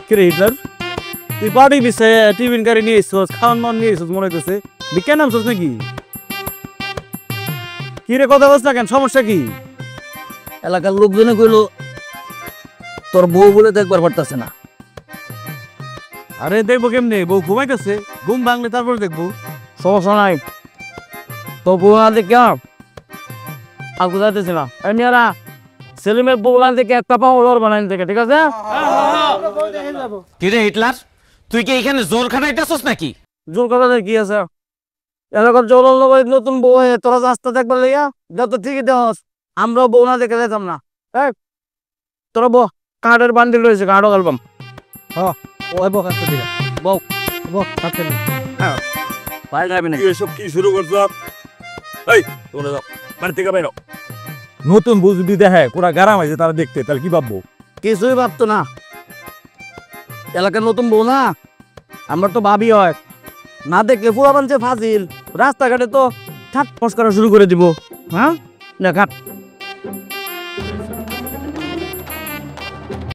কিরে হিটলার তুই পার্টি বিষয়ে টিফিন গাড়ি নিয়ে এসছিস খাওয়ান মান নিয়ে এসছিস মনে হইতেছে বিজ্ঞান নামছিস নাকি কি রে কথা বলছ না কেন সমস্যা কি এলাকার লোকজনে কইল তোর বউ বলে দেখবার পারতাছে না। আরে দেখবো কেমনে বউ ঘুমাইতেছে ঘুম ভাঙলে তারপর দেখবো সমস্যা নাই, তোর বউ না দেখে আর বুঝাইতেছি না। এমনিরা সেলিমের বউ না দেখে একটা পাও ওর বানাই দেখে, ঠিক আছে? কিরে হিটলার তুই কি এখানে জোর খাটাইতেছস নাকি? জোর কথা কি আছে, এলাকার জল নতুন বউ হয়ে তোরা রাস্তা দেখবার লাইয়া যত ঠিকই দেওয়া আমরাও বউ না দেখে যেতাম না। তোরা বউ কাঠের বান্ডিল রয়েছে, কাঠও অ্যালবাম ওই বক একটা দিলা বউ বক কাটতে নে ভাই যাবি না। এসব কি শুরু করছো? এই তোমরা যাও বাড়ি থেকে বেরো। নতুন বুঝবি দেখে পুরা গারাম আছে তারা দেখতে তাহলে কি ভাববো কিছুই ভাবতো না, এলাকার নতুন বউ না, আমরা তো ভাবি হয় না দেখলে পুরা বানছে ফাজিল, রাস্তাঘাটে তো ঠাট ফস করা শুরু করে দিব। হ্যাঁ না ঘাট